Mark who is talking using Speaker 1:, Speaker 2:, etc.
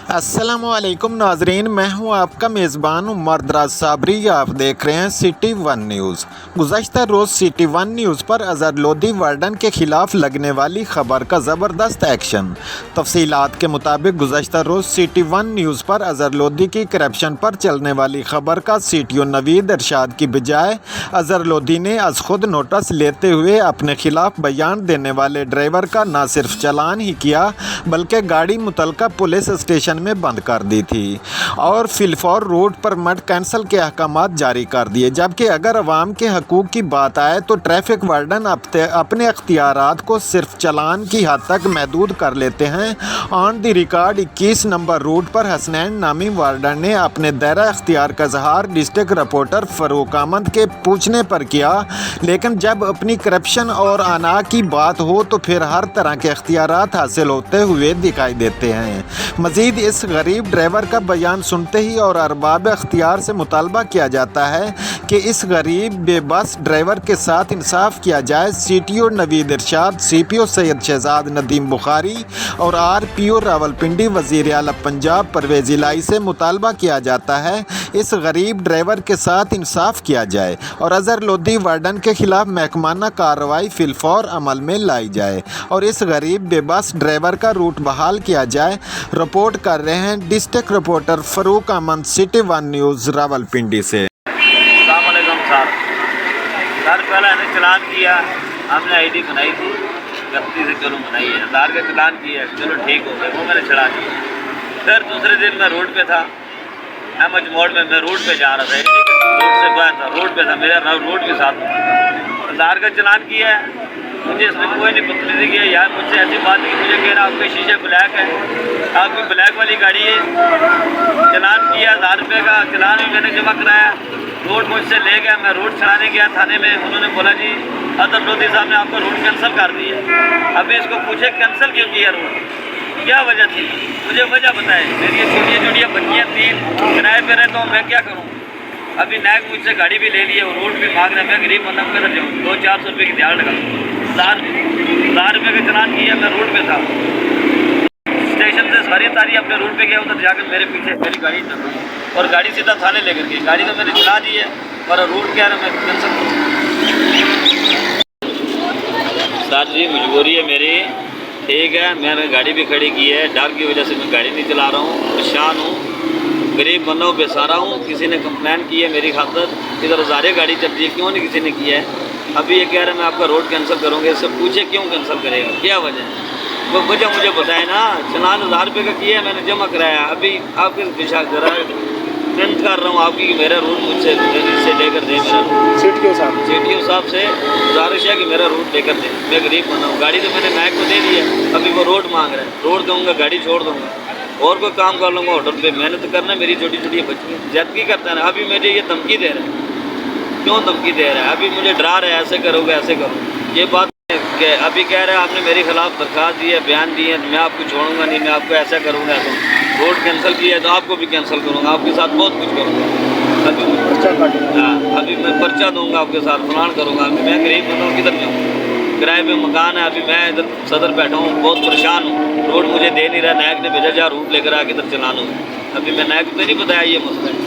Speaker 1: अस्सलामुअलैकुम नाजरीन, मैं हूं आपका मेज़बान उमर दराज साबरी। आप देख रहे हैं सिटी वन न्यूज़। गुज़श्ता रोज़ सिटी वन न्यूज़ पर अज़हर लोधी वार्डन के ख़िलाफ़ लगने वाली ख़बर का ज़बरदस्त एक्शन। तफसीलात के मुताबिक गुज़श्ता रोज़ सिटी वन न्यूज़ पर अज़हर लोधी की करप्शन पर चलने वाली ख़बर का CTO नवीद इरशाद की बजाय अज़हर लोधी ने अज़ खुद नोटिस लेते हुए अपने ख़िलाफ़ बयान देने वाले ड्राइवर का न सिर्फ चालान ही किया बल्कि गाड़ी मुतलका पुलिस स्टेशन में बंद कर दी थी और फिलफौर रोड परमिट कैंसिल के अहकामात जारी कर दिए। जबकि अगर अवाम के हकूक़ की बात आए तो ट्रैफिक वार्डन अपने अख्तियारात को सिर्फ चालान की हद तक महदूद कर लेते हैं। On the record 21 number road पर हसनैन नामी वार्डन ने अपने दायरा अख्तियार का इजहार डिस्ट्रिक्ट रिपोर्टर फ़रूक अहमद के पूछने पर किया, लेकिन जब अपनी करप्शन और अना की बात हो तो फिर हर तरह के अख्तियारात हासिल होते हुए दिखाई देते हैं। मज़ीद इस गरीब ड्राइवर का बयान सुनते ही और अरबाब अख्तियार से मुतालबा किया जाता है कि इस गरीब बेबस ड्राइवर के साथ इंसाफ किया जाए। CTO नवीद इरशाद, CPO सैयद शहजाद नदीम बुखारी और RPO रावलपिंडी वज़ीर आला पंजाब परवेज़ इलाही से मुतालबा किया जाता है इस गरीब ड्राइवर के साथ इंसाफ किया जाए और अज़हर लोधी वार्डन के ख़िलाफ़ महकमाना कार्रवाई फिलफौर अमल में लाई जाए और इस गरीब बेबस ड्राइवर का रूट बहाल किया जाए। रिपोर्ट कर रहे हैं district reporter Farooq Ahmed, city one news Rawalpindi से।
Speaker 2: अस्सलाम वालेकुम सर, पहले हमने चलान किया, हमने ID बनाई थी, गलती से चलो बनाई है, आधार का चलान किया, चलो ठीक हो गया, वो मैंने चला दिया। फिर दूसरे दिन मैं रोड पे था, अहमद मोड़ में, मैं रोड पे जा रहा था, रोड से बाहर था, रोड पे था, मेरा रोड के साथ आधार का चलान किया है। मुझे इसने कोई नहीं बदतमीजी किया यार, मुझसे ऐसी बात नहीं, मुझे कह रहा आपके शीशे ब्लैक है, आपकी ब्लैक वाली गाड़ी है। चलान किया 1000 रुपये का, चलान भी मैंने जमा कराया। रोड मुझसे ले गया, मैं रोड चलाने गया थाने में, उन्होंने बोला जी अज़हर लोधी साहब ने आपका रोड कैंसिल कर दिया। अभी इसको पूछे कैंसिल क्यों किया रोड, क्या वजह थी, मुझे वजह बताए। मेरी ये छोटी बच्चियाँ 3 किराए पे रहता हूँ, मैं क्या करूँ। अभी नायक मुझसे गाड़ी भी ले ली है, वो रोड भी मांग रहा है, मैं गरीब बंदा किधर जाऊँ, 200-400 रुपये की ध्यान लगा। 1000 रुपये का चलान किया, मैं रोड पे था, स्टेशन से सारी तारी अपने रोड पे गया, उधर जाकर मेरे पीछे मेरी गाड़ी चल रही है और गाड़ी सीधा थाने लेकर गई। गाड़ी तो मैंने चला दी है और रोड क्या है मैं कैंसिल करूँ। सर जी मजबूरी है मेरी, ठीक है, मैंने गाड़ी भी खड़ी की है, डर की वजह से मैं गाड़ी नहीं चला रहा हूँ, परेशान हूँ, गरीब बंदों पे सारा हूँ। किसी ने कंप्लेन की है मेरी खातर, इधर हज़ारे गाड़ी चलती है, क्यों नहीं किसी ने किया है। अभी ये कह रहे हैं मैं आपका रोड कैंसिल करूँगा, इससे पूछे क्यों कैंसिल करेगा, क्या वजह है, वो वजह मुझे बताए ना। चलान 1000 रुपये का किया है, मैंने जमा कराया। अभी आपके दिशा जरा विनती कर रहा हूँ आपकी कि मेरा रूट मुझसे लेकर दे, मेरा CTO साहब से गुजारिश है कि मेरा रूट लेकर दे, मैं गरीब बना हूँ। गाड़ी तो मैंने नायक को दे दी है, अभी वो रोड मांग रहा है, रोड दूँगा, गाड़ी छोड़ दूँगा और कोई काम कर लूँगा होटल पे। मेहनत करना, मेरी छोटी बच्ची ज्यादती करता है ना। अभी मुझे ये धमकी दे रहा है, क्यों धमकी दे रहा है, अभी मुझे डरा रहा है, ऐसे करोगे ऐसे करो। ये बात कि अभी कह रहे हैं आपने मेरे खिलाफ दरख्वास्त दी है, बयान दी है, मैं आपको छोड़ूंगा नहीं, मैं आपको ऐसा करूँगा, तो रोड कैंसिल किया है तो आपको भी कैंसिल करूँगा, आपके साथ बहुत कुछ करूँगा। अभी हाँ, अभी मैं पर्चा दूँगा आपके साथ, फलान करूँगा। अभी मैं गरीब बंदा हूँ, किधर जाऊँ, किराए पे मकान है। अभी मैं इधर सदर बैठा हूँ, बहुत परेशान हूँ, रोड मुझे दे नहीं रहा, नायक ने भेजा जा रूट लेकर आ किधर चला लूँ। अभी मैं नायक को तो नहीं बताया ये मसला है।